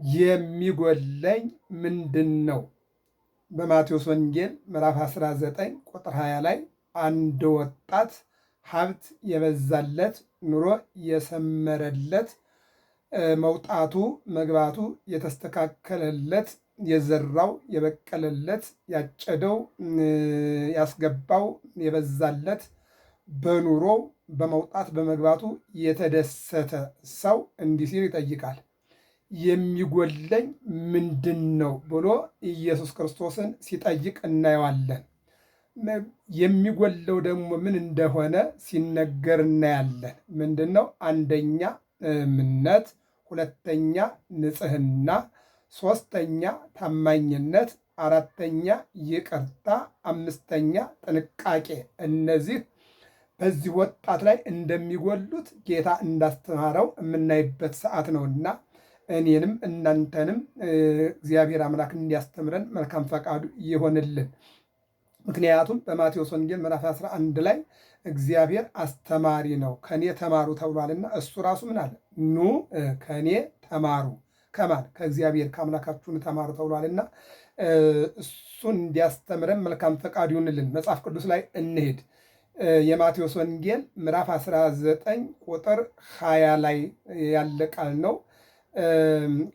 የሚጎለኝ ምንድን ነው? በማቴዎስ ወንጌል ምዕራፍ 19 ቁጥር 20 ላይ አንድ ወጣት ሀብት የበዛለት ኑሮ የሰመረለት መውጣቱ መግባቱ የተስተካከለለት የዘራው የበቀለለት ያጨደው ያስገባው የበዛለት በኑሮው በመውጣት በመግባቱ የተደሰተ ሰው እንዲህ ሲል ይጠይቃል። የሚጎለኝ ምንድን ነው ብሎ ኢየሱስ ክርስቶስን ሲጠይቅ እናየዋለን። የሚጎለው ደግሞ ምን እንደሆነ ሲነገር እናያለን። ምንድን ነው? አንደኛ እምነት፣ ሁለተኛ ንጽሕና፣ ሶስተኛ ታማኝነት፣ አራተኛ ይቅርታ፣ አምስተኛ ጥንቃቄ። እነዚህ በዚህ ወጣት ላይ እንደሚጎሉት ጌታ እንዳስተማረው የምናይበት ሰዓት ነውና እኔንም እናንተንም እግዚአብሔር አምላክ እንዲያስተምረን መልካም ፈቃዱ ይሆንልን። ምክንያቱም በማቴዎስ ወንጌል ምዕራፍ 11 ላይ እግዚአብሔር አስተማሪ ነው፣ ከኔ ተማሩ ተብሏልና እሱ ራሱ ምን አለ? ኑ ከኔ ተማሩ። ከማን? ከእግዚአብሔር ከአምላካችሁን ተማሩ ተብሏልና እሱን እንዲያስተምረን መልካም ፈቃዱ ይሆንልን። መጽሐፍ ቅዱስ ላይ እንሄድ። የማቴዎስ ወንጌል ምዕራፍ 19 ቁጥር 20 ላይ ያለ ቃል ነው።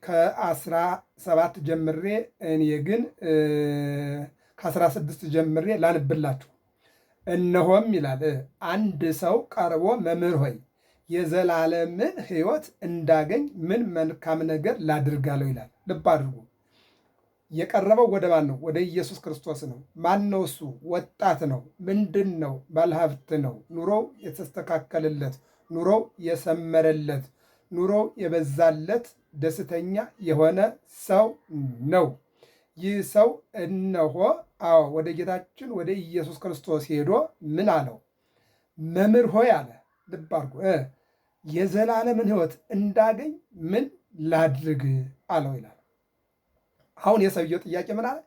ከ17 ጀምሬ እኔ ግን ከ16 ጀምሬ ላንብላችሁ። እነሆም ይላል አንድ ሰው ቀርቦ መምህር ሆይ የዘላለምን ሕይወት እንዳገኝ ምን መልካም ነገር ላድርጋለሁ ይላል። ልብ አድርጉ። የቀረበው ወደ ማን ነው? ወደ ኢየሱስ ክርስቶስ ነው። ማን ነው እሱ? ወጣት ነው። ምንድን ነው? ባለሀብት ነው። ኑሮው የተስተካከለለት፣ ኑሮው የሰመረለት፣ ኑሮው የበዛለት ደስተኛ የሆነ ሰው ነው። ይህ ሰው እነሆ ወደ ጌታችን ወደ ኢየሱስ ክርስቶስ ሄዶ ምን አለው? መምህር ሆይ አለ። ልብ አድርጎ የዘላለምን ሕይወት እንዳገኝ ምን ላድርግ አለው ይላል። አሁን የሰውየው ጥያቄ ምን አለ?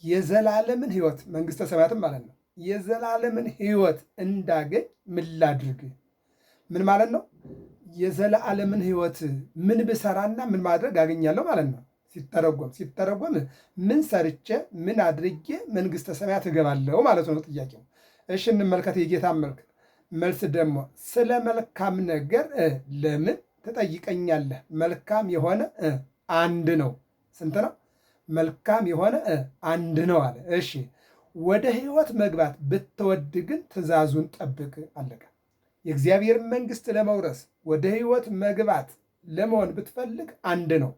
የዘላለምን ሕይወት መንግሥተ ሰማያትም ማለት ነው። የዘላለምን ሕይወት እንዳገኝ ምን ላድርግ? ምን ማለት ነው? የዘላለምን ሕይወት ምን ብሰራና ምን ማድረግ አገኛለሁ ማለት ነው። ሲተረጎም ምን ሰርቼ ምን አድርጌ መንግሥተ ሰማያት እገባለሁ ማለት ነው ጥያቄው። እሺ እንመልከት የጌታ መልስ ደግሞ ስለ መልካም ነገር ለምን ትጠይቀኛለህ? መልካም የሆነ አንድ ነው። ስንት ነው? መልካም የሆነ አንድ ነው አለ። እሺ ወደ ሕይወት መግባት ብትወድ ግን ትእዛዙን ጠብቅ። አለቀ። የእግዚአብሔርን መንግሥት ለመውረስ ወደ ሕይወት መግባት ለመሆን ብትፈልግ አንድ ነው።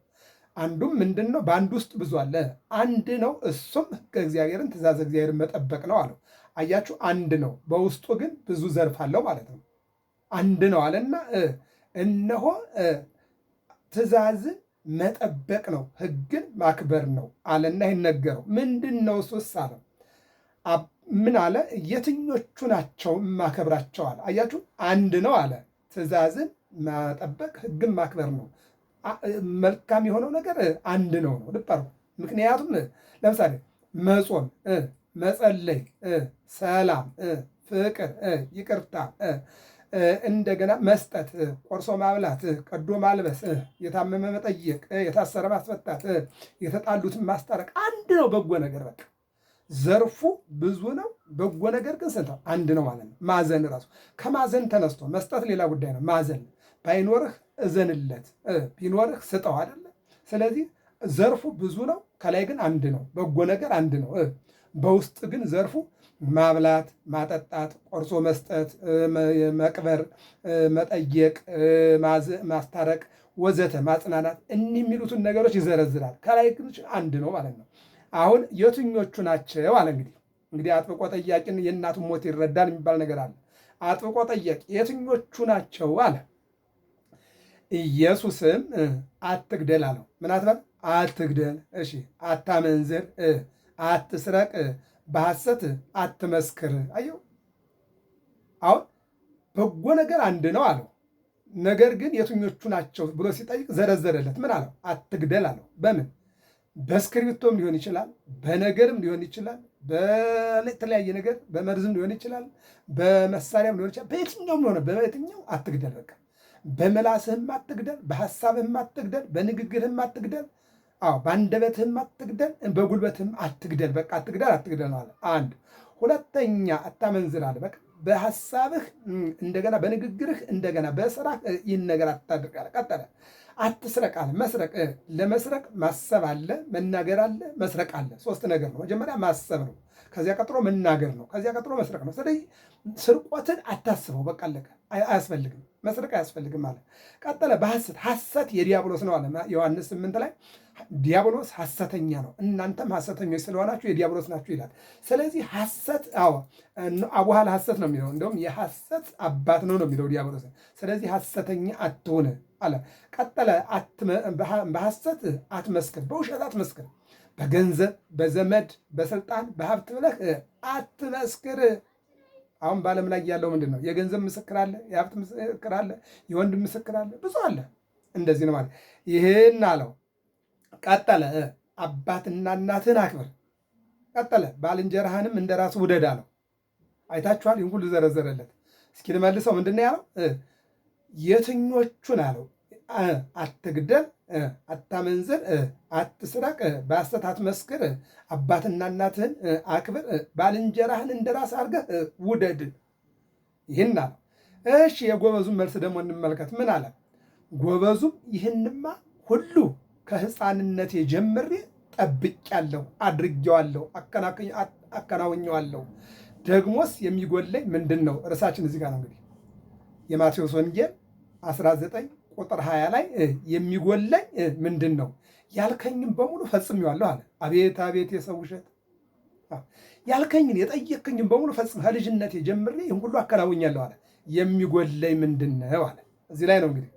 አንዱም ምንድን ነው? በአንድ ውስጥ ብዙ አለ። አንድ ነው። እሱም ከእግዚአብሔርን ትእዛዝ እግዚአብሔርን መጠበቅ ነው አለው። አያችሁ፣ አንድ ነው። በውስጡ ግን ብዙ ዘርፍ አለው ማለት ነው። አንድ ነው አለና እነሆ ትእዛዝን መጠበቅ ነው፣ ሕግን ማክበር ነው አለና ይነገረው። ምንድን ነው እሱስ አለው። ምን አለ? የትኞቹ ናቸው የማከብራቸው አለ። አያችሁ፣ አንድ ነው አለ። ትእዛዝን መጠበቅ ሕግን ማክበር ነው። መልካም የሆነው ነገር አንድ ነው ነው። ልብ አድርጉ። ምክንያቱም ለምሳሌ መጾም፣ መጸለይ፣ ሰላም፣ ፍቅር፣ ይቅርታ፣ እንደገና መስጠት፣ ቆርሶ ማብላት፣ ቀዶ ማልበስ፣ የታመመ መጠየቅ፣ የታሰረ ማስፈታት፣ የተጣሉትን ማስታረቅ አንድ ነው። በጎ ነገር በቃ ዘርፉ ብዙ ነው። በጎ ነገር ግን ስንት ነው? አንድ ነው ማለት ነው። ማዘን ራሱ ከማዘን ተነስቶ መስጠት ሌላ ጉዳይ ነው። ማዘን ባይኖርህ እዘንለት፣ ቢኖርህ ስጠው አይደለ? ስለዚህ ዘርፉ ብዙ ነው፣ ከላይ ግን አንድ ነው። በጎ ነገር አንድ ነው። በውስጥ ግን ዘርፉ ማብላት፣ ማጠጣት፣ ቆርሶ መስጠት፣ መቅበር፣ መጠየቅ፣ ማስታረቅ፣ ወዘተ፣ ማጽናናት፣ እኒህ የሚሉትን ነገሮች ይዘረዝራል። ከላይ ግን አንድ ነው ማለት ነው። አሁን የትኞቹ ናቸው አለ። እንግዲህ አጥብቆ ጠያቂን የእናቱን ሞት ይረዳል የሚባል ነገር አለ። አጥብቆ ጠያቂ የትኞቹ ናቸው አለ። ኢየሱስም አትግደል አለው። ምን አትበል? አትግደል። እሺ፣ አታመንዝር፣ አትስረቅ፣ በሐሰት አትመስክር። አየው፣ አሁን በጎ ነገር አንድ ነው አለው። ነገር ግን የትኞቹ ናቸው ብሎ ሲጠይቅ ዘረዘረለት። ምን አለው? አትግደል አለው። በምን? በእስክሪብቶም ሊሆን ይችላል፣ በነገርም ሊሆን ይችላል፣ በተለያየ ነገር በመርዝም ሊሆን ይችላል፣ በመሳሪያም ሊሆን ይችላል። በየትኛውም ሆነ በየትኛው አትግደል። በቃ በመላስህም አትግደል፣ በሐሳብህም አትግደል፣ በንግግርህም አትግደል። አዎ በአንደበትህም አትግደል፣ በጉልበትህም አትግደል። በቃ አትግደል ነው አለ። አንድ ሁለተኛ አታመንዝር አለ። በቃ በሐሳብህ እንደገና በንግግርህ እንደገና በስራህ ይህን ነገር አታድርግ አለ። ቀጠለ አትስረቅ አለ። መስረቅ ለመስረቅ ማሰብ አለ፣ መናገር አለ፣ መስረቅ አለ። ሶስት ነገር ነው። መጀመሪያ ማሰብ ነው። ከዚያ ቀጥሎ መናገር ነው። ከዚያ ቀጥሎ መስረቅ ነው። ስለዚህ ስርቆትን አታስበው። በቃ አለቀ። አያስፈልግም፣ መስረቅ አያስፈልግም ማለት ቀጠለ። ሐሰት የዲያብሎስ ነው አለ ዮሐንስ 8 ላይ ዲያብሎስ ሐሰተኛ ነው፣ እናንተም ሐሰተኞች ስለሆናችሁ የዲያብሎስ ናችሁ ይላል። ስለዚህ ሐሰት አቡሃ ለሐሰት ነው የሚለው፣ እንደውም የሐሰት አባት ነው የሚለው ዲያብሎስ። ስለዚህ ሐሰተኛ አትሆን አለ። ቀጠለ በሐሰት አትመስክር፣ በውሸት አትመስክር። በገንዘብ በዘመድ በስልጣን በሀብት ብለህ አትመስክር። አሁን በዓለም ላይ ያለው ምንድን ነው? የገንዘብ ምስክር አለ፣ የሀብት ምስክር አለ፣ የወንድ ምስክር አለ፣ ብዙ አለ። እንደዚህ ነው ማለት ይህን አለው። ቀጠለ አባትና እናትህን አክብር። ቀጠለ ባልንጀራህንም እንደ ራስህ ውደድ አለው። አይታችኋል? ይህን ሁሉ ዘረዘረለት። እስኪ ልመልሰው። ምንድን ነው ያለው? የትኞቹን አለው? አትግደል፣ አታመንዝር፣ አትስረቅ፣ በሐሰት አትመስክር፣ አባትና እናትህን አክብር፣ ባልንጀራህን እንደ ራስህ አድርገህ ውደድ። ይህን አለው። እሺ የጎበዙን መልስ ደግሞ እንመልከት። ምን አለ ጎበዙም? ይህንማ ሁሉ ከሕፃንነቴ ጀምሬ ጠብቄያለሁ፣ አድርጌዋለሁ፣ አከናውኘዋለሁ። ደግሞስ የሚጎለኝ ምንድን ነው? ርዕሳችን እዚህ ጋር ነው እንግዲህ የማቴዎስ ወንጌል 19 ቁጥር 20 ላይ የሚጎለኝ ምንድን ነው? ያልከኝም በሙሉ ፈጽሜዋለሁ አለ። አቤት አቤት የሰው ውሸት! ያልከኝን የጠየቅከኝም በሙሉ ፈጽም ከልጅነቴ ጀምሬ ይህን ሁሉ አከናውኛለሁ አለ። የሚጎለኝ ምንድን ነው አለ። እዚህ ላይ ነው እንግዲህ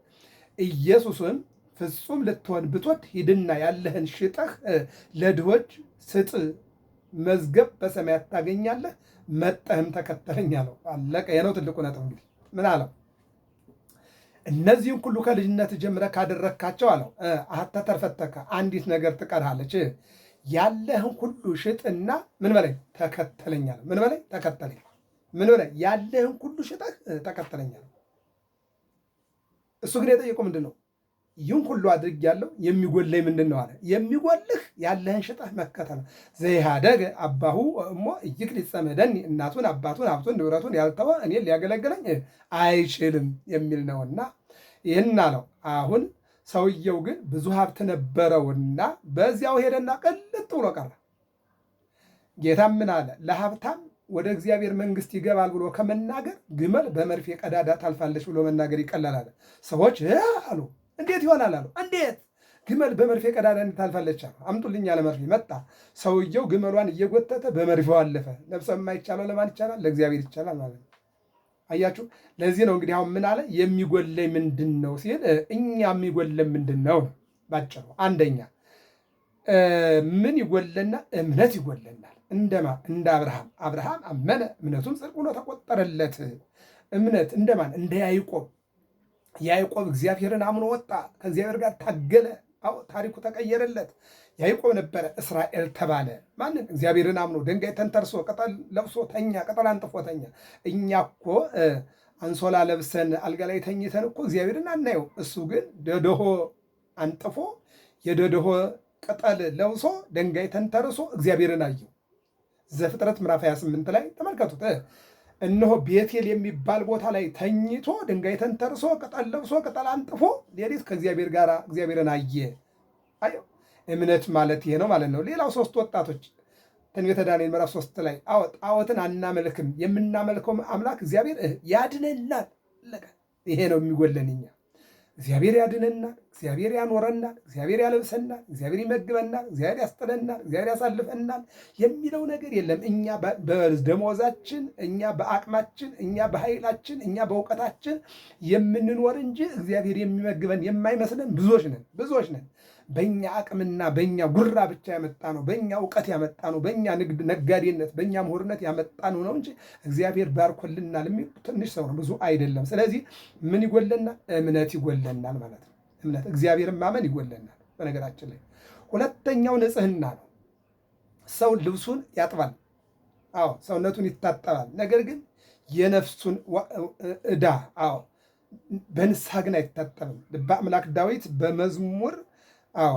ኢየሱስም ፍጹም ልትሆን ብትወድ ሂድና ያለህን ሽጠህ ለድሆች ስጥ፣ መዝገብ በሰማያት ታገኛለህ፣ መጠህም ተከተለኝ አለው። አለቀ። የነው ትልቁ ነጥብ። እንግዲህ ምን አለው? እነዚህም ሁሉ ከልጅነት ጀምረህ ካደረግካቸው አለው አሐተ ተርፈተከ፣ አንዲት ነገር ትቀርሃለች። ያለህን ሁሉ ሽጥና ምን በላይ ተከተለኝ አለው። ምን በላይ ተከተለኝ። ምን በላይ ያለህን ሁሉ ሽጠህ ተከተለኝ አለው። እሱ ግን የጠየቀው ምንድን ነው? ይህን ሁሉ አድርጌያለሁ፣ የሚጎለኝ ምንድን ነው አለ። የሚጎልህ ያለህን ሽጠህ መከተል ነው። ዘይሃደገ አባሁ እሞ እይክል ይጸመደኒ፣ እናቱን አባቱን ሀብቱን ንብረቱን ያልተወ እኔን ሊያገለግለኝ አይችልም የሚል ነውና ይህን አለው። አሁን ሰውየው ግን ብዙ ሀብት ነበረውና በዚያው ሄደና ቅልጥ ብሎ ቀረ። ጌታም ምን አለ? ለሀብታም ወደ እግዚአብሔር መንግሥት ይገባል ብሎ ከመናገር ግመል በመርፌ ቀዳዳ ታልፋለች ብሎ መናገር ይቀላል አለ። ሰዎች አሉ እንዴት ይሆናል አሉ። እንዴት ግመል በመርፌ ቀዳዳ ታልፋለች አሉ። አምጡልኝ ያለ መርፌ መጣ። ሰውየው ግመሏን እየጎተተ በመርፌው አለፈ። ነፍሰ የማይቻለው ለማን ይቻላል? ለእግዚአብሔር ይቻላል ማለት ነው። አያችሁ። ለዚህ ነው እንግዲህ አሁን ምን አለ? የሚጎለኝ ምንድን ነው ሲል እኛ የሚጎለን ምንድን ነው? ባጭሩ አንደኛ ምን ይጎለናል? እምነት ይጎለናል። እንደማን? እንደ አብርሃም አመነ እምነቱም ጽድቅ ሆኖ ተቆጠረለት። እምነት እንደማን? እንደ ያዕቆብ እግዚአብሔርን አምኖ ወጣ፣ ከእግዚአብሔር ጋር ታገለ። አዎ ታሪኩ ተቀየረለት። ያዕቆብ ነበረ፣ እስራኤል ተባለ። ማንን? እግዚአብሔርን አምኖ ድንጋይ ተንተርሶ ቅጠል ለብሶ ተኛ፣ ቅጠል አንጥፎ ተኛ። እኛ እኮ አንሶላ ለብሰን አልጋ ላይ ተኝተን እኮ እግዚአብሔርን አናየው። እሱ ግን ደደሆ አንጥፎ የደደሆ ቅጠል ለብሶ ድንጋይ ተንተርሶ እግዚአብሔርን አየው። ዘፍጥረት ምዕራፍ 28 ላይ ተመልከቱት። እነሆ ቤቴል የሚባል ቦታ ላይ ተኝቶ ድንጋይ ተንተርሶ ቅጠል ለብሶ ቅጠል አንጥፎ ሌሊት ከእግዚአብሔር ጋር እግዚአብሔርን አየ። አየው። እምነት ማለት ይሄ ነው ማለት ነው። ሌላው ሶስት ወጣቶች ትንቢተ ዳንኤል ምዕራፍ 3 ላይ ጣዖትን አናመልክም፣ የምናመልከው አምላክ እግዚአብሔር ያድነናል። ይሄ ነው የሚጎለን እኛ። እግዚአብሔር ያድነናል፣ እግዚአብሔር ያኖረናል፣ እግዚአብሔር ያለብሰናል፣ እግዚአብሔር ይመግበናል፣ እግዚአብሔር ያስጥለናል፣ እግዚአብሔር ያሳልፈናል የሚለው ነገር የለም። እኛ በደሞዛችን፣ እኛ በአቅማችን፣ እኛ በኃይላችን፣ እኛ በእውቀታችን የምንኖር እንጂ እግዚአብሔር የሚመግበን የማይመስለን ብዙዎች ነን። በእኛ አቅምና በእኛ ጉራ ብቻ ያመጣ ነው፣ በእኛ እውቀት ያመጣ ነው፣ በእኛ ነጋዴነት፣ በእኛ ምሁርነት ያመጣ ነው እንጂ እግዚአብሔር ባርኮልናል የሚል ትንሽ ሰው ነው፣ ብዙ አይደለም። ስለዚህ ምን ይጎለናል? እምነት ይጎለናል ማለት ነው። እምነት እግዚአብሔርን ማመን ይጎለናል። በነገራችን ላይ ሁለተኛው ንጽህና ነው። ሰው ልብሱን ያጥባል፣ አዎ ሰውነቱን ይታጠባል። ነገር ግን የነፍሱን ዕዳ በንስሐ ግን አይታጠብም። ልበ አምላክ ዳዊት በመዝሙር አዎ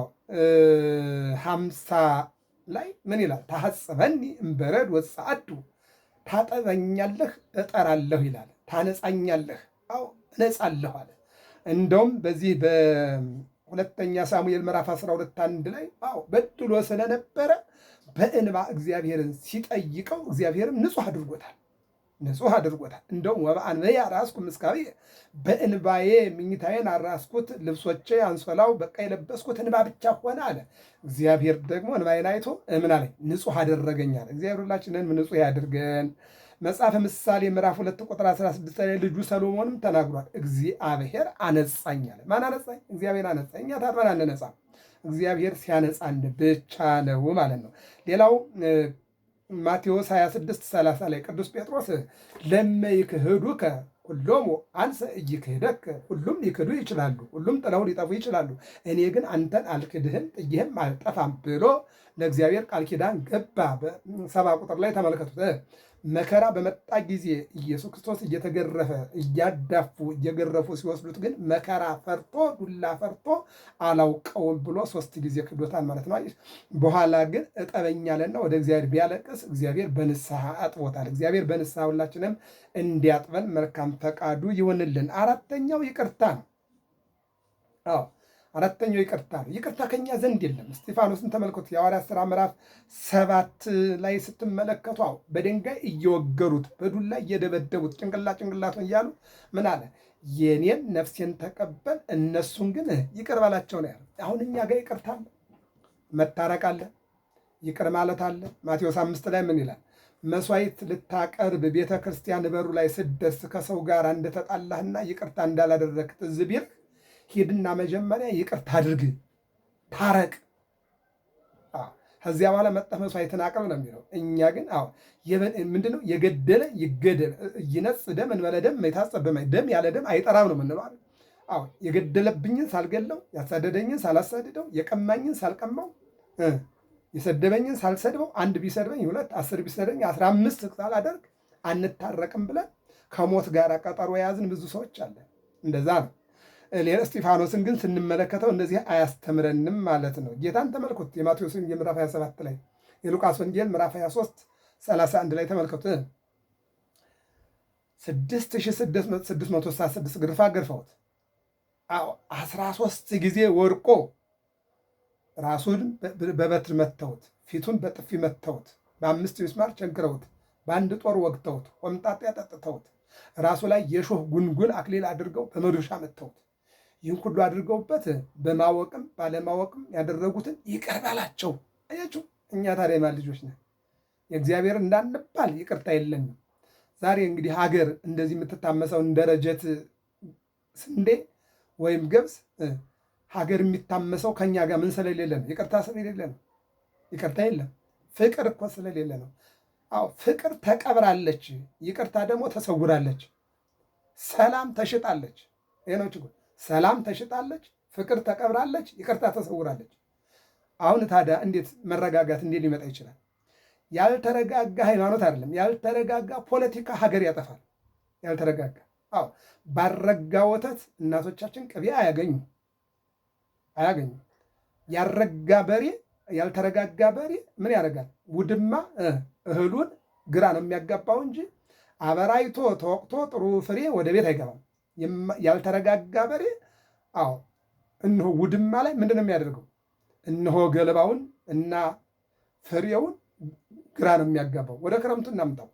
50 ላይ ምን ይላል? ታሐጽበኒ እምበረድ ወጸአዱ፣ ታጠበኛለህ እጠራለሁ ይላል። ታነጻኛለህ፣ አዎ እነጻለሁ አለ። እንደውም በዚህ በሁለተኛ ሳሙኤል ምዕራፍ 12 ላይ አዎ በድሎ ስለነበረ በእንባ እግዚአብሔርን ሲጠይቀው እግዚአብሔርም ንጹሕ አድርጎታል። ንጹሕ አድርጎታል። እንደውም ወበአንብየ አርአስኩ ምስካቤ፣ በእንባዬ ምኝታዬን አራስኩት፣ ልብሶቼ አንሶላው በቃ የለበስኩት እንባ ብቻ ሆነ አለ። እግዚአብሔር ደግሞ እንባዬን አይቶ ምን አለኝ? ንጹሕ አደረገኝ አለ። እግዚአብሔር ሁላችንን ንጹሕ ያድርገን። መጽሐፈ ምሳሌ ምዕራፍ 2 ቁጥር 16 ላይ ልጁ ሰሎሞንም ተናግሯል። እግዚአብሔር አነጻኝ አለ። ማን አነጻኝ? እግዚአብሔር አነጻኝ። እኛ ታጥበን አንነጻም። እግዚአብሔር ሲያነጻን ብቻ ነው ማለት ነው። ሌላው ማቴዎስ 26:30 ላይ ቅዱስ ጴጥሮስ ለመይክህዱከ ሁሎሙ አንሰ ኢይክህደከ፣ ሁሉም ሊክዱ ይችላሉ፣ ሁሉም ጥለው ሊጠፉ ይችላሉ፣ እኔ ግን አንተን አልክድህም ጥዬህም አልጠፋም ብሎ ለእግዚአብሔር ቃል ኪዳን ገባ። በ7 ቁጥር ላይ ተመልከቱት። መከራ በመጣ ጊዜ ኢየሱስ ክርስቶስ እየተገረፈ እያዳፉ እየገረፉ ሲወስዱት ግን መከራ ፈርቶ ዱላ ፈርቶ አላውቀውም ብሎ 3 ጊዜ ክዶታል ማለት ነው። በኋላ ግን እጠበኛለና ወደ እግዚአብሔር ቢያለቅስ እግዚአብሔር በንስሐ አጥቦታል። እግዚአብሔር በንስሐ ሁላችንም እንዲያጥበን መልካም ፈቃዱ ይሆንልን። አራተኛው ይቅርታ ነው። አዎ አራተኛው ይቅርታ ነው። ይቅርታ ከኛ ዘንድ የለም። እስጢፋኖስን ተመልከቱ። የሐዋርያት ሥራ ምዕራፍ 7 ላይ ስትመለከቱ አዎ በድንጋይ እየወገሩት በዱላ እየደበደቡት ጭንቅላቱን እያሉ ምን አለ? የኔን ነፍሴን ተቀበል እነሱን ግን ይቅር በላቸው ነው ያለ። አሁን እኛ ጋር ይቅርታ አለ፣ መታረቅ አለ፣ ይቅር ማለት አለ። ማቴዎስ 5 ላይ ምን ይላል? መስዋዕት ልታቀርብ ቤተ ክርስቲያን በሩ ላይ ስደርስ ከሰው ጋር እንደተጣላህና ይቅርታ እንዳላደረግህ ትዝ ቢልህ ሂድና መጀመሪያ ይቅርታ አድርግ፣ ታረቅ፣ ከዚያ በኋላ መጠህ መስዋዕትን አቅርብ ነው የሚለው። እኛ ግን ምንድነው? የገደለ ይገደል፣ ይነጽ ደም እንበለ ደም የታጸበ ደም ያለ ደም አይጠራም ነው የምንለው። የገደለብኝን ሳልገለው፣ ያሳደደኝን ሳላሳድደው፣ የቀማኝን ሳልቀማው፣ የሰደበኝን ሳልሰድበው፣ 1 ቢሰድበኝ 2 10 ቢሰድበኝ 15 ሳላደርግ አንታረቅም ብለን ከሞት ጋር ቀጠሮ የያዝን ብዙ ሰዎች አለን። እንደዛ ነው። ሌላ እስጢፋኖስን ግን ስንመለከተው እንደዚህ አያስተምረንም ማለት ነው። ጌታን ተመልኩት። የማቴዎስ ወንጌል ምዕራፍ 27 ላይ፣ የሉቃስ ወንጌል ምዕራፍ 23:31 ላይ ተመልከቱ። 6666 ግርፋ ገርፈውት 13 ጊዜ ወድቆ ራሱን በበትር መተውት፣ ፊቱን በጥፊ መተውት፣ በ5 ሚስማር ቸንክረውት፣ በአንድ ጦር ወግተውት፣ ሆምጣጤ አጠጥተውት፣ ራሱ ላይ የሾህ ጉንጉን አክሊል አድርገው በመዶሻ መተውት፣ ይህን ሁሉ አድርገውበት በማወቅም ባለማወቅም ያደረጉትን ይቅር በላቸው። አያችሁ፣ እኛ ታዲያ የማን ልጆች ነን? የእግዚአብሔር እንዳንባል ይቅርታ የለንም። ዛሬ እንግዲህ ሀገር እንደዚህ የምትታመሰው እንደ ረጀት ስንዴ ወይም ገብስ ሀገር የሚታመሰው ከኛ ጋር ምን ስለሌለ ነው? ይቅርታ ስለሌለ ነው። ይቅርታ የለም። ፍቅር እኮ ስለሌለ ነው። አዎ ፍቅር ተቀብራለች፣ ይቅርታ ደግሞ ተሰውራለች። ሰላም ተሽጣለች። ይሄ ነው ችግሩ። ሰላም ተሽጣለች፣ ፍቅር ተቀብራለች፣ ይቅርታ ተሰውራለች። አሁን ታዲያ እንዴት መረጋጋት እንዴት ሊመጣ ይችላል? ያልተረጋጋ ሃይማኖት አይደለም፣ ያልተረጋጋ ፖለቲካ ሀገር ያጠፋል። ያልተረጋጋ ባረጋ ወተት እናቶቻችን ቅቤ አያገኙም። ያረጋ በሬ ያልተረጋጋ በሬ ምን ያደርጋል? ውድማ እህሉን ግራ ነው የሚያጋባው እንጂ አበራይቶ ተወቅቶ ጥሩ ፍሬ ወደ ቤት አይገባም። ያልተረጋጋ በሬ እነሆ ውድማ ላይ ምንድን ነው የሚያደርገው? እነሆ ገለባውን እና ፍሬውን ግራ ነው የሚያጋባው። ወደ ክረምቱ እናምጣው።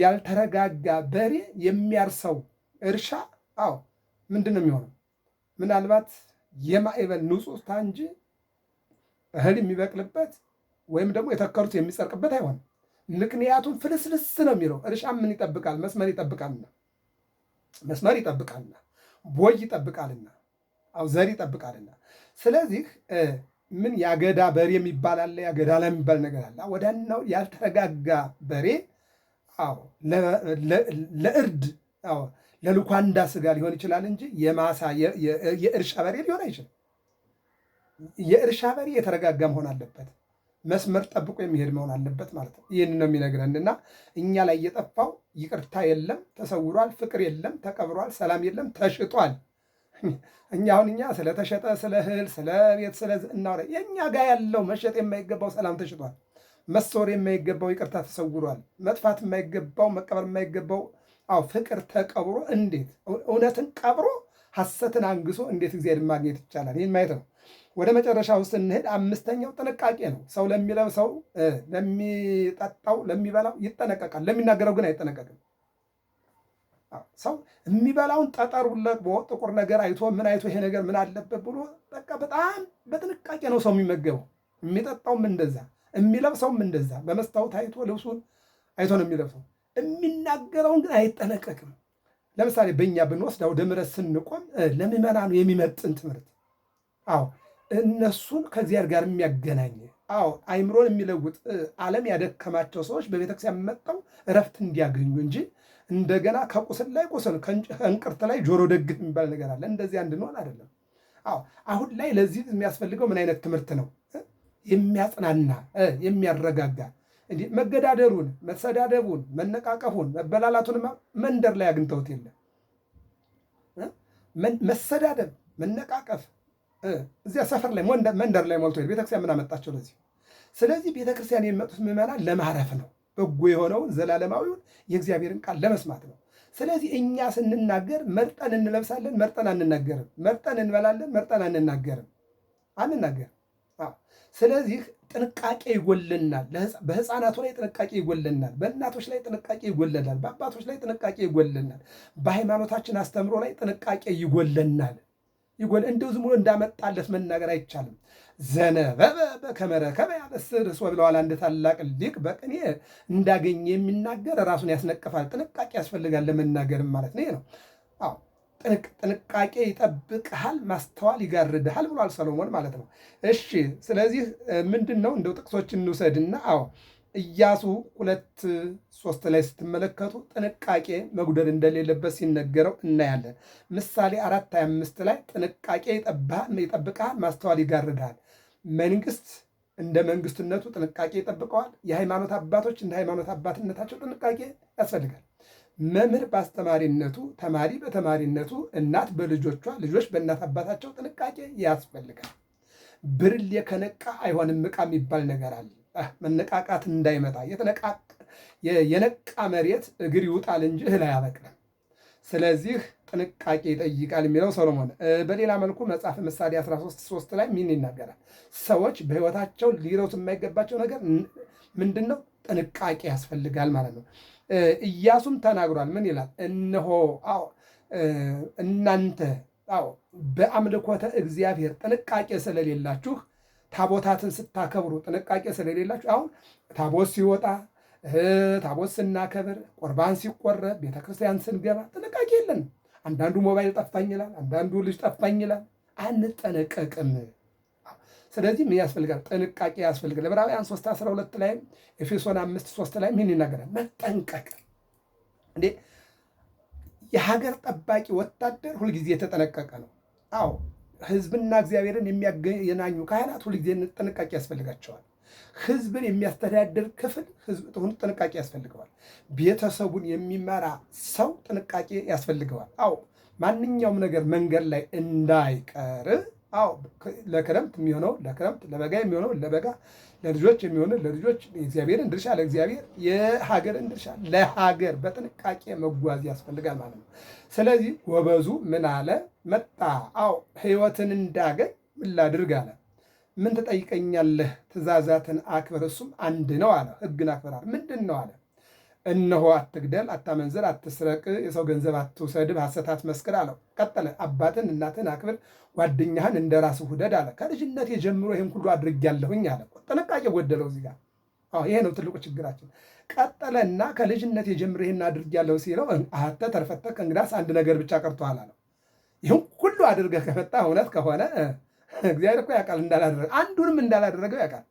ያልተረጋጋ በሬ የሚያርሰው እርሻ ምንድን ነው የሚሆነው? ምናልባት የማዕበል ንጹሕታ እንጂ እህል የሚበቅልበት ወይም ደግሞ የተከሉት የሚጸድቅበት አይሆንም። ምክንያቱም ፍልስልስ ነው የሚለው። እርሻ ምን ይጠብቃል? መስመር ይጠብቃልና ቦይ ይጠብቃልና ዘር ይጠብቃልና። ስለዚህ ምን ያገዳ በሬ የሚባል አለ፣ ያገዳ ላም የሚባል ነገር አለ። ወዳናው ያልተረጋጋ በሬ ለእርድ ለልኳንዳ ስጋ ሊሆን ይችላል እንጂ የማሳ የእርሻ በሬ ሊሆን አይችልም። የእርሻ በሬ የተረጋጋ መሆን አለበት፣ መስመር ጠብቆ የሚሄድ መሆን አለበት ማለት ነው። ይህን ነው የሚነግረን እና እኛ ላይ የጠፋው ይቅርታ የለም፣ ተሰውሯል። ፍቅር የለም፣ ተቀብሯል። ሰላም የለም፣ ተሽጧል። እኛ ስለተሸጠ ስለ እህል ስለ ቤት ስለ እናውራ። የእኛ ጋር ያለው መሸጥ የማይገባው ሰላም ተሽጧል። መሰወር የማይገባው ይቅርታ ተሰውሯል። መጥፋት የማይገባው መቀበር የማይገባው ፍቅር ተቀብሮ እንዴት እውነትን ቀብሮ ሐሰትን አንግሶ እንዴት እግዚአብሔር ማግኘት ይቻላል? ይህን ማየት ነው። ወደ መጨረሻው ስንሄድ አምስተኛው ጥንቃቄ ነው። ሰው ለሚለብሰው፣ ለሚጠጣው፣ ለሚበላው ይጠነቀቃል፣ ለሚናገረው ግን አይጠነቀቅም። ሰው የሚበላውን ጠጠሩን ለቅሞ ጥቁር ነገር አይቶ ምን አይቶ ይሄ ነገር ምን አለበት ብሎ በቃ በጣም በጥንቃቄ ነው ሰው የሚመገበው። የሚጠጣውም እንደዛ፣ የሚለብሰውም እንደዛ በመስታወት አይቶ ልብሱን አይቶ ነው የሚለብሰው። የሚናገረውን ግን አይጠነቀቅም። ለምሳሌ በእኛ ብንወስድ አውደ ምሕረት ስንቆም ለምዕመናኑ የሚመጥን ትምህርት እነሱን ከእግዚአብሔር ጋር የሚያገናኝ አይምሮን የሚለውጥ ዓለም ያደከማቸው ሰዎች በቤተክርስቲያን መጥተው እረፍት እንዲያገኙ እንጂ እንደገና ከቁስል ላይ ቁስል ከእንቅርት ላይ ጆሮ ደግፍ የሚባል ነገር አለ። እንደዚያ እንድንሆን አይደለም። አሁን ላይ ለዚህ የሚያስፈልገው ምን አይነት ትምህርት ነው? የሚያጽናና የሚያረጋጋ። እንዲህ መገዳደሩን፣ መሰዳደቡን፣ መነቃቀፉን፣ መበላላቱን መንደር ላይ አግኝተውት የለም። መሰዳደብ፣ መነቃቀፍ እዚያ ሰፈር ላይ መንደር ላይ ሞልቶ ቤተክርስቲያን ምን አመጣቸው ለዚህ? ስለዚህ ቤተክርስቲያን የሚመጡት ምዕመናን ለማረፍ ነው። በጎ የሆነውን ዘላለማዊውን የእግዚአብሔርን ቃል ለመስማት ነው። ስለዚህ እኛ ስንናገር መርጠን እንለብሳለን፣ መርጠን አንናገርም። መርጠን እንበላለን፣ መርጠን አንናገርም። ስለዚህ ጥንቃቄ ይጎለናል። በሕፃናቱ ላይ ጥንቃቄ ይጎለናል። በእናቶች ላይ ጥንቃቄ ይጎለናል። በአባቶች ላይ ጥንቃቄ ይጎለናል። በሃይማኖታችን አስተምሮ ላይ ጥንቃቄ ይጎለናል። እንደው ዝም ብሎ እንዳመጣለት መናገር አይቻልም። ዘነበበ በከመ ረከበ ያበስር ብለዋል አንድ ታላቅ ሊቅ። በቅኔ እንዳገኘ የሚናገር ራሱን ያስነቅፋል። ጥንቃቄ ያስፈልጋል ለመናገርም ማለት ነው። ጥንቃቄ ይጠብቅሃል፣ ማስተዋል ይጋርድሃል ብሏል ሰሎሞን ማለት ነው። እሺ፣ ስለዚህ ምንድን ነው እንደው ጥቅሶችን እንውሰድና ኢያሱ 2:3 ላይ ስትመለከቱ ጥንቃቄ መጉደል እንደሌለበት ሲነገረው እናያለን። ምሳሌ 4:25 ላይ ጥንቃቄ ይጠብቅሃል፣ ማስተዋል ይጋርድሃል። መንግስት እንደ መንግስትነቱ ጥንቃቄ ይጠብቀዋል። የሃይማኖት አባቶች እንደ ሃይማኖት አባትነታቸው ጥንቃቄ ያስፈልጋል። መምህር በአስተማሪነቱ፣ ተማሪ በተማሪነቱ፣ እናት በልጆቿ፣ ልጆች በእናት አባታቸው ጥንቃቄ ያስፈልጋል። ብርሌ ከነቃ አይሆንም ዕቃ የሚባል ነገር አለ። መነቃቃት እንዳይመጣ የነቃ መሬት እግር ይውጣል እንጂ እህል አያበቅልም። ስለዚህ ጥንቃቄ ይጠይቃል የሚለው ሰሎሞን። በሌላ መልኩ መጽሐፍ ምሳሌ 13:3 ላይ ምን ይናገራል? ሰዎች በሕይወታቸው ሊረሱ የማይገባቸው ነገር ምንድን ነው? ጥንቃቄ ያስፈልጋል ማለት ነው። ኢያሱም ተናግሯል። ምን ይላል? እነሆ እናንተ በአምልኮተ እግዚአብሔር ጥንቃቄ ስለሌላችሁ፣ ታቦታትን ስታከብሩ ጥንቃቄ ስለሌላችሁ፣ አሁን ታቦት ሲወጣ ታቦት ስናከብር ቁርባን ሲቆረብ ቤተክርስቲያን ስንገባ ጥንቃቄ የለን። አንዳንዱ ሞባይል ጠፋኝ ይላል፣ አንዳንዱ ልጅ ጠፋኝ ይላል። አንጠነቀቅም። ስለዚህ ምን ያስፈልጋል? ጥንቃቄ ያስፈልጋል። ዕብራውያን 3:12 ላይም ኤፌሶን 5:3 ላይ ምን ይናገራል? መጠንቀቅ። እንዴ የሀገር ጠባቂ ወታደር ሁልጊዜ የተጠነቀቀ ነው። ህዝብና እግዚአብሔርን የሚያገናኙ ካህናት ሁልጊዜ ጥንቃቄ ያስፈልጋቸዋል። ህዝብን የሚያስተዳድር ክፍል ጥንቃቄ ያስፈልገዋል። ቤተሰቡን የሚመራ ሰው ጥንቃቄ ያስፈልገዋል። ማንኛውም ነገር መንገድ ላይ እንዳይቀር ለክረምት የሚሆነው ለክረምት፣ ለበጋ የሚሆነው ለበጋ፣ ለልጆች የሚሆነው ለልጆች፣ የእግዚአብሔርን ድርሻ ለእግዚአብሔር፣ የሀገርን ድርሻ ለሀገር በጥንቃቄ መጓዝ ያስፈልጋል ማለት ነው። ስለዚህ ጎበዙ ምን አለ? መጣ። ህይወትን እንዳገኝ ምን ላድርግ አለ። ምን ትጠይቀኛለህ? ትእዛዛትን አክብር፣ እሱም አንድ ነው አለ። ህግን አክብር አለ። ምንድን ነው አለ? እነሆ አትግደል፣ አታመንዝር፣ አትስረቅ፣ የሰው ገንዘብ አትውሰድ፣ በሐሰት አትመስክር አለው። ቀጠለ። አባትን እናትን አክብር፣ ጓደኛህን እንደ ራስህ ውደድ አለ። ከልጅነት ጀምሮ ይህን ሁሉ አድርጌያለሁኝ አለ። ጥንቃቄ ጎደለው እዚህ ጋር። ይሄ ነው ትልቁ ችግራችን። ቀጠለና ከልጅነት ጀምሮ ይህን አድርጌያለሁ ሲለው አተ ተርፈተክ፣ እንግዳስ አንድ ነገር ብቻ ቀርቶሃል አለው። ይህን ሁሉ አድርገህ ከመጣ እውነት ከሆነ እግዚአብሔር እኮ ያውቃል እንዳላደረገ፣ አንዱንም እንዳላደረገው ያውቃል።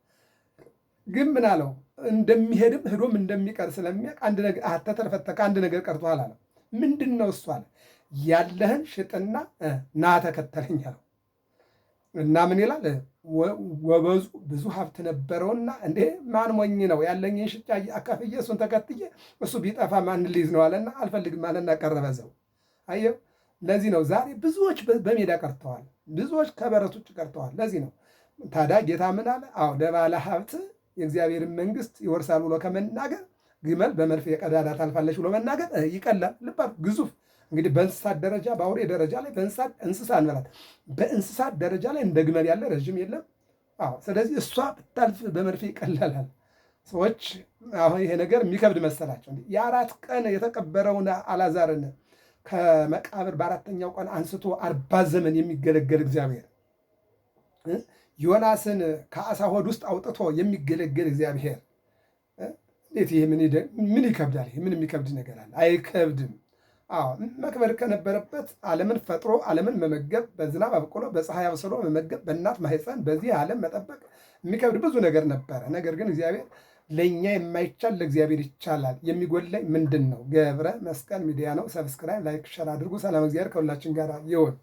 ግን ምን አለው? እንደሚሄድም ሄዶም እንደሚቀር ስለሚያውቅ አንድ ነገር አተተርፈተከ፣ አንድ ነገር ቀርቶሃል አለው። ምንድን ነው እሱ አለ? ያለህን ሽጥና ና ተከተለኝ አለው። እና ምን ይላል? ወበዙ ብዙ ሀብት ነበረውና እንዴ ማን ሞኝ ነው? ያለኝን ሽጫ አካፍዬ እሱን ተከትዬ እሱ ቢጠፋ ማን ልይዝ ነው አለና አልፈልግም አለና ቀረበ ዘው። አየው ለዚህ ነው ዛሬ ብዙዎች በሜዳ ቀርተዋል፣ ብዙዎች ከበረት ውጭ ቀርተዋል። ለዚህ ነው ታዲያ ጌታ ምን አለ? አዎ ለባለ ሀብት የእግዚአብሔርን መንግስት ይወርሳል ብሎ ከመናገር ግመል በመርፌ ቀዳዳ ታልፋለች ብሎ መናገር ይቀላል። ልባል ግዙፍ እንግዲህ በእንስሳት ደረጃ በአውሬ ደረጃ ላይ እንስሳ እንበላት በእንስሳት ደረጃ ላይ እንደ ግመል ያለ ረዥም የለም። አዎ ስለዚህ እሷ ብታልፍ በመርፌ ይቀላላል። ሰዎች አሁን ይሄ ነገር የሚከብድ መሰላቸው። የ4 ቀን የተቀበረውን አልዓዛርን ከመቃብር በ4ኛው ቀን አንስቶ 40 ዘመን የሚገለገል እግዚአብሔር ዮናስን ከአሳ ሆድ ውስጥ አውጥቶ የሚገለገል እግዚአብሔር እንዴት ይሄ ምን ይከብዳል? ይሄ ምን የሚከብድ ነገር አለ? አይከብድም። አዎ መክበር ከነበረበት ዓለምን ፈጥሮ ዓለምን መመገብ፣ በዝናብ አብቅሎ በፀሐይ አብስሎ መመገብ፣ በእናት ማህፀን በዚህ ዓለም መጠበቅ የሚከብድ ብዙ ነገር ነበረ። ነገር ግን እግዚአብሔር ለእኛ የማይቻል ለእግዚአብሔር ይቻላል። የሚጎለኝ ምንድን ነው? ገብረ መስቀል ሚዲያ ነው። ሰብስክራይብ፣ ላይክ፣ ሸር አድርጉ። ሰላም እግዚአብሔር ከሁላችን ጋር ይሁን።